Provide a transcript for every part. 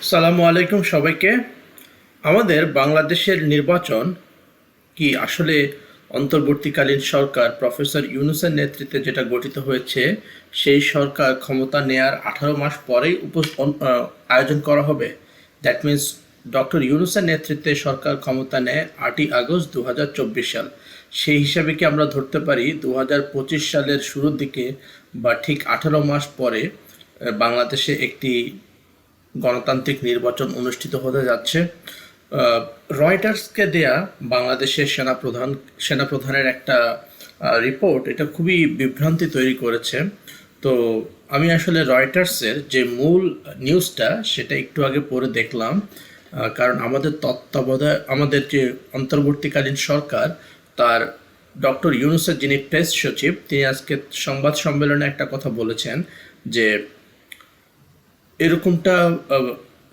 সালামু আলাইকুম সবাইকে। আমাদের বাংলাদেশের নির্বাচন কি আসলে অন্তর্বর্তীকালীন সরকার প্রফেসর ইউনূসের নেতৃত্বে যেটা গঠিত হয়েছে সেই সরকার ক্ষমতা নেয়ার 18 মাস পরেই আয়োজন করা হবে? দ্যাট মিন্স ডক্টর ইউনূসের নেতৃত্বে সরকার ক্ষমতা নেয় 8ই আগস্ট 2024 সাল। সেই হিসাবে কি আমরা ধরতে পারি 2025 সালের শুরুর দিকে বা ঠিক 18 মাস পরে বাংলাদেশে একটি গণতান্ত্রিক নির্বাচন অনুষ্ঠিত হতে যাচ্ছে? রয়টার্সকে দেয়া বাংলাদেশের সেনাপ্রধানের একটা রিপোর্ট এটা খুবই বিভ্রান্তি তৈরি করেছে। তো আমি আসলে রয়টার্সের যে মূল নিউজটা সেটা একটু আগে পড়ে দেখলাম, কারণ আমাদের যে অন্তর্বর্তীকালীন সরকার তার ডক্টর ইউনূসের যিনি প্রেস সচিব তিনি আজকে সংবাদ সম্মেলনে একটা কথা বলেছেন যে এরকমটা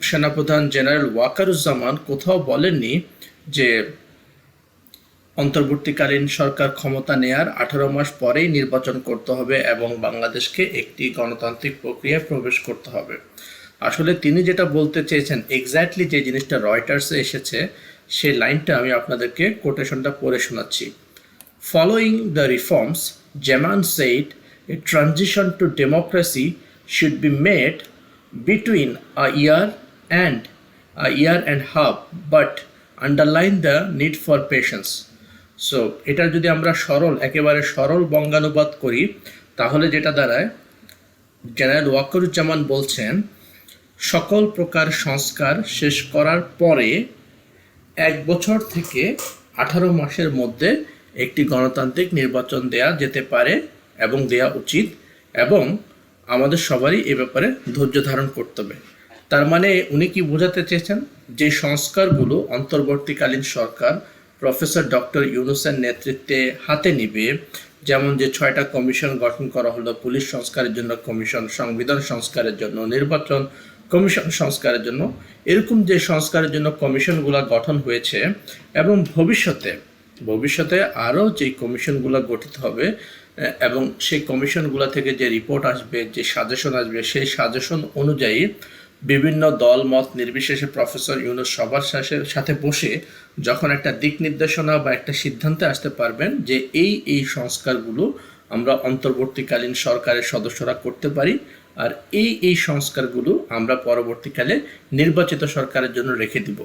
সেনাপ্রধান জেনারেল ওয়াকারুজ্জামান কোথাও বলেননি যে অন্তর্বর্তীকালীন সরকার ক্ষমতা নেয়ার 18 মাস পরেই নির্বাচন করতে হবে এবং বাংলাদেশকে একটি গণতান্ত্রিক প্রক্রিয়ায় প্রবেশ করতে হবে। আসলে তিনি যেটা বলতে চেয়েছেন এক্স্যাক্টলি যে জিনিসটা রয়টার্সে এসেছে সেই লাইনটা আমি আপনাদেরকে কোটেশনটা পড়ে শোনাচ্ছি। Following the reforms, Jaman said a transition to democracy should be made between a year and half, but underlined the need for patience. So এটা যদি আমরা একেবারে সরল বঙ্গানুবাদ করি তাহলে যেটা দাঁড়ায়, জেনারেল ওয়াকারুজ্জামান বলছেন সকল প্রকার সংস্কার শেষ করার পরে 1 বছর থেকে 18 মাসের মধ্যে একটি গণতান্ত্রিক নির্বাচন দেয়া যেতে পারে এবং দেয়া উচিত, এবং আমাদের সবারই এ ব্যাপারে ধৈর্য ধারণ করতে হবে। তার মানে উনি কি বোঝাতে চেয়েছেন যে সংস্কারগুলো অন্তর্বর্তীকালীন সরকার প্রফেসর ডক্টর ইউনূসের নেতৃত্বে হাতে নিবে, যেমন যে 6টা কমিশন গঠন করা হলো, পুলিশ সংস্কারের জন্য কমিশন, সংবিধান সংস্কারের জন্য, নির্বাচন কমিশন সংস্কারের জন্য, এরকম যে সংস্কারের জন্য কমিশনগুলো গঠন হয়েছে এবং ভবিষ্যতে আরও যে কমিশনগুলো গঠিত হবে এবং সেই কমিশনগুলো থেকে যে রিপোর্ট আসবে, যে সাজেশন আসবে, সেই সাজেশন অনুযায়ী বিভিন্ন দল মত নির্বিশেষে প্রফেসর ইউনূস সবার সাথে বসে যখন একটা দিক নির্দেশনা বা একটা সিদ্ধান্তে আসতে পারবেন যে এই সংস্কারগুলো আমরা অন্তর্বর্তীকালীন সরকারের সদস্যরা করতে পারি আর এই সংস্কারগুলো আমরা পরবর্তীকালে নির্বাচিত সরকারের জন্য রেখে দিব,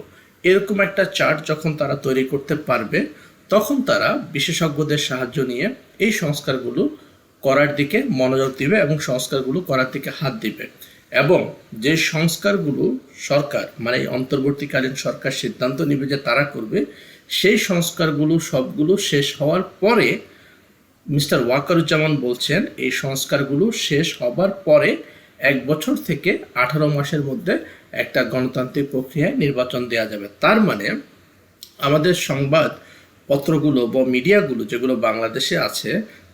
এরকম একটা চার্ট যখন তারা তৈরি করতে পারবে তখন তারা বিশেষজ্ঞদের সাহায্য নিয়ে এই সংস্কারগুলো করার দিকে মনোযোগ দিবে এবং সংস্কারগুলো করার দিকে হাত দিবে। এবং যে সংস্কারগুলো সরকার মানে অন্তর্বর্তীকালীন সরকার সিদ্ধান্ত নিবে যে তারা করবে, সেই সংস্কারগুলো সবগুলো শেষ হওয়ার পরে মিস্টার ওয়াকারুজ্জামান বলছেন এই সংস্কারগুলো শেষ হবার পরে 1 বছর থেকে 18 মাসের মধ্যে একটা গণতান্ত্রিক প্রক্রিয়ায় নির্বাচন দেওয়া যাবে। তার মানে আমাদের সংবাদ পত্রগুলো বা মিডিয়াগুলো যেগুলো বাংলাদেশে আছে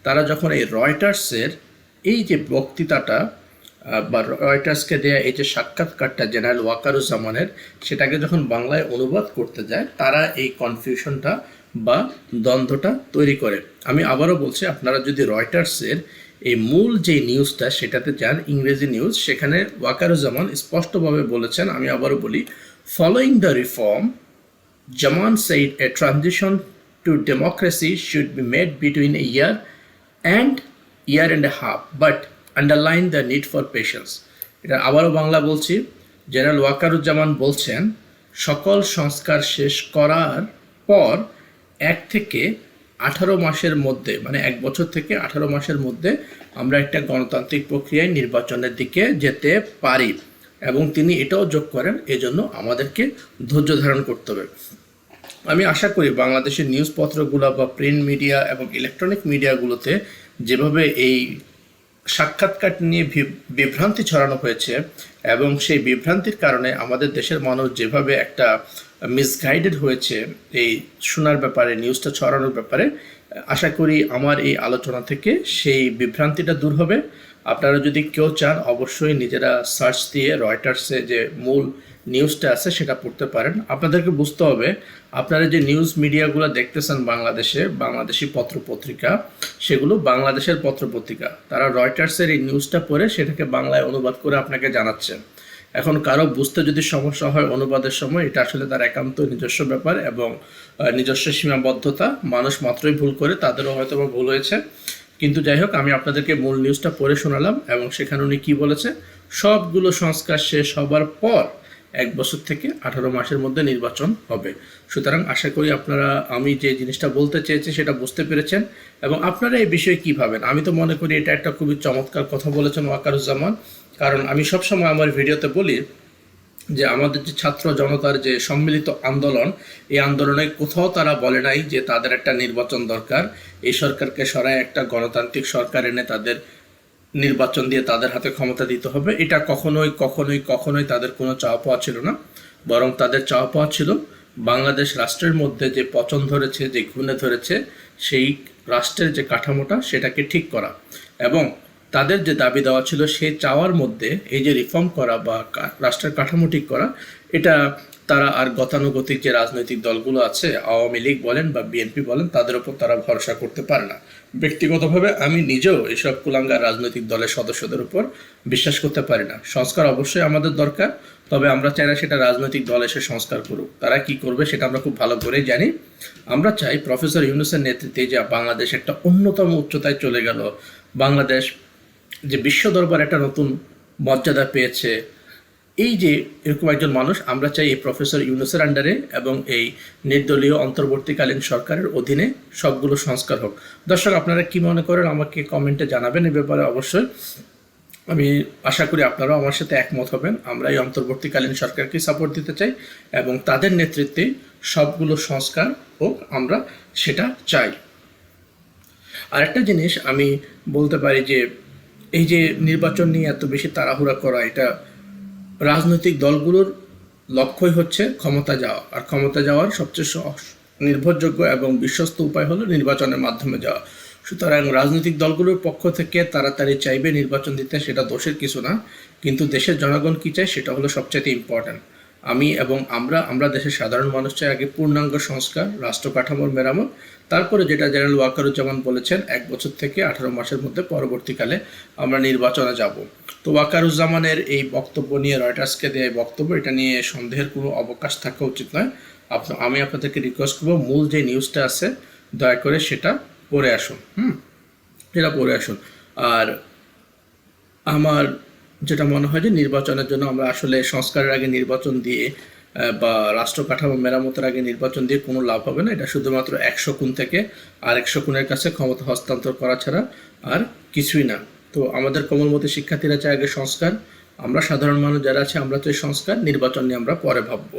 তারা যখন এই রয়টার্সের এই যে বক্তৃতাটা বা রয়টার্সকে দেয়া এই যে সাক্ষাৎকারটা জেনারেল ওয়াকারুজ্জামানের সেটাকে যখন বাংলায় অনুবাদ করতে যায় তারা এই কনফিউশনটা বা দ্বন্দ্বটা তৈরি করে। আমি আবারও বলছি, আপনারা যদি রয়টার্সের এই মূল যে নিউজটা সেটাতে যান, ইংরেজি নিউজ, সেখানে ওয়াকারুজ্জামান স্পষ্টভাবে বলেছেন, আমি আবারও বলি, following the reform Jaman said a transition to democracy should be made between a year and a half, but underlined the need for patience. এটা আবারও বাংলা বলছি, জেনারেল ওয়াকারুজ্জামান বলছেন সকল সংস্কার শেষ করার পর 1 থেকে 18 মাসের মধ্যে মানে 1 বছর থেকে 18 মাসের মধ্যে আমরা একটা গণতান্ত্রিক প্রক্রিয়ায় নির্বাচনের দিকে যেতে পারি, এবং তিনি এটাও যোগ করেন এজন্য আমাদেরকে ধৈর্য ধারণ করতে হবে। আমি আশা করি বাংলাদেশের নিউজপত্রগুলো বা প্রিন্ট মিডিয়া এবং ইলেকট্রনিক মিডিয়াগুলোতে যেভাবে এই সাক্ষাৎকার নিয়ে বিভ্রান্তি ছড়ানো হয়েছে এবং সেই বিভ্রান্তির কারণে আমাদের দেশের মানুষ যেভাবে একটা মিসগাইডেড হয়েছে এই শোনার ব্যাপারে, নিউজটা ছড়ানোর ব্যাপারে, আশা করি আমার এই আলোচনা থেকে সেই বিভ্রান্তিটা দূর হবে। আপনারা যদি কেউ চান অবশ্যই নিজেরা সার্চ দিয়ে রয়টার্সে যে মূল নিউজটা আছে সেটা পড়তে পারেন। আপনাদেরকে বুঝতে হবে আপনারা যে নিউজ মিডিয়াগুলো দেখতেছেন বাংলাদেশি পত্রপত্রিকা, সেগুলো বাংলাদেশের পত্রপত্রিকা, তারা রয়টার্সের এই নিউজটা পড়ে সেটাকে বাংলায় অনুবাদ করে আপনাকে জানাচ্ছে। এখন কারো বুঝতে যদি সমস্যা হয় অনুবাদের সময়, এটা আসলে তার একান্ত নিজস্ব ব্যাপার এবং নিজস্ব সীমাবদ্ধতা। মানুষ মাত্রই ভুল করে, তাদেরও হয়তো বা ভুল হয়েছে। কিন্তু যাই হোক, আমি আপনাদেরকে মূল নিউজটা পড়ে শোনালাম এবং সেখানে উনি কী বলেছে, সবগুলো সংস্কার শেষ হবার পর 1 বছর থেকে 18 মাসের মধ্যে নির্বাচন হবে। সুতরাং আশা করি আপনারা আমি যে জিনিসটা বলতে চেয়েছি সেটা বুঝতে পেরেছেন এবং আপনারা এই বিষয়ে কী ভাবেন। আমি তো মনে করি এটা একটা খুবই চমৎকার কথা বলেছেন ওয়াকারুজ্জামান, কারণ আমি সবসময় আমার ভিডিওতে বলি যে আমাদের যে ছাত্র জনতার যে সম্মিলিত আন্দোলন, এই আন্দোলনে কোথাও তারা বলে নাই যে তাদের একটা নির্বাচন দরকার, এই সরকারকে সরায় একটা গণতান্ত্রিক সরকার এনে তাদের নির্বাচন দিয়ে তাদের হাতে ক্ষমতা দিতে হবে। এটা কখনোই কখনোই কখনোই তাদের কোনো চাওয়া পাওয়া ছিল না, বরং তাদের চাওয়া পাওয়া ছিল বাংলাদেশ রাষ্ট্রের মধ্যে যে পচন ধরেছে, যে ঘুণে ধরেছে, সেই রাষ্ট্রের যে কাঠামোটা সেটাকে ঠিক করা। এবং তাদের যে দাবি দেওয়া ছিল সেই চাওয়ার মধ্যে এই যে রিফর্ম করা বা রাষ্ট্রের কাঠামো ঠিক করা, এটা তারা আর গতানুগতিক যে রাজনৈতিক দলগুলো আছে, আওয়ামী লীগ বলেন বা বিএনপি বলেন, তাদের উপর তারা ভরসা করতে পারে না। ব্যক্তিগতভাবে আমি নিজেও এসব কুলাঙ্গার রাজনৈতিক দলের সদস্যদের উপর বিশ্বাস করতে পারি না। সংস্কার অবশ্যই আমাদের দরকার, তবে আমরা চাই না সেটা রাজনৈতিক দল এসে সংস্কার করুক। তারা কি করবে সেটা আমরা খুব ভালো করেই জানি। আমরা চাই প্রফেসর ইউনূসের নেতৃত্বে যে বাংলাদেশ একটা অন্যতম উচ্চতায় চলে গেল, বাংলাদেশ যে বিশ্ব দরবার একটা নতুন মর্যাদা পেয়েছে, এই যে এরকম একজন মানুষ আমরা চাই এই প্রফেসর ইউনূসের আন্ডারে এবং এই নির্দলীয় অন্তর্বর্তীকালীন সরকারের অধীনে সবগুলো সংস্কার হোক। দর্শক, আপনারা কি মনে করেন আমাকে কমেন্টে জানাবেন এই ব্যাপারে অবশ্যই। আমি আশা করি আপনারাও আমার সাথে একমত হবেন। আমরা এই অন্তর্বর্তীকালীন সরকারকে সাপোর্ট দিতে চাই এবং তাদের নেতৃত্বে সবগুলো সংস্কার হোক, আমরা সেটা চাই। আরেকটা জিনিস আমি বলতে পারি যে এই যে নির্বাচন নিয়ে এত বেশি তাড়াহুড়া করা, এটা রাজনৈতিক দলগুলোর লক্ষ্যই হচ্ছে ক্ষমতা যাওয়া, আর ক্ষমতা যাওয়ার সবচেয়ে নির্ভরযোগ্য এবং বিশ্বস্ত উপায় হলো নির্বাচনের মাধ্যমে যাওয়া। সুতরাং রাজনৈতিক দলগুলোর পক্ষ থেকে তাড়াতাড়ি চাইবে নির্বাচন দিতে, সেটা দোষের কিছু না, কিন্তু দেশের জনগণ কী চায় সেটা হলো সবচেয়ে ইম্পর্ট্যান্ট। আমি এবং আমরা দেশের সাধারণ মানুষ চাই আগে পূর্ণাঙ্গ সংস্কার, রাষ্ট্র কাঠামোর মেরামত, তারপরে যেটা জেনারেল ওয়াকারুজ্জামান বলেছেন 1 বছর থেকে 18 মাসের মধ্যে পরবর্তীকালে আমরা নির্বাচনে যাব। তো ওয়াকারুজ্জামানের এই বক্তব্য নিয়ে, রয়টার্সকে দেওয়া এই বক্তব্য, এটা নিয়ে সন্দেহের কোনো অবকাশ থাকা উচিত নয়। আমি আপনাদেরকে রিকোয়েস্ট করবো মূল যে নিউজটা আছে দয়া করে সেটা পড়ে আসুন, সেটা পড়ে আসুন। আর আমার যেটা মনে হয় যে নির্বাচনের জন্য আমরা আসলে সংস্কারের আগে নির্বাচন দিয়ে বা রাষ্ট্র কাঠামো মেরামতের আগে নির্বাচন দিয়ে কোনো লাভ হবে না। এটা শুধুমাত্র 100 খুন থেকে আর 100 খুনের কাছে ক্ষমতা হস্তান্তর করা ছাড়া আর কিছুই না। তো আমাদের কোমলমতি শিক্ষার্থীরা চায় আগে সংস্কার, আমরা সাধারণ মানুষ যারা আছে আমরা চাই সংস্কার, নির্বাচন নিয়ে আমরা পরে ভাববো।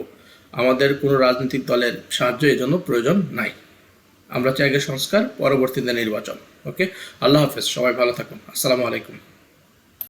আমাদের কোনো রাজনৈতিক দলের সাহায্য এই জন্য প্রয়োজন নাই। আমরা চাই আগে সংস্কার, পরবর্তীতে নির্বাচন। ওকে, আল্লাহ হাফেজ, সবাই ভালো থাকুন, আসসালামু আলাইকুম।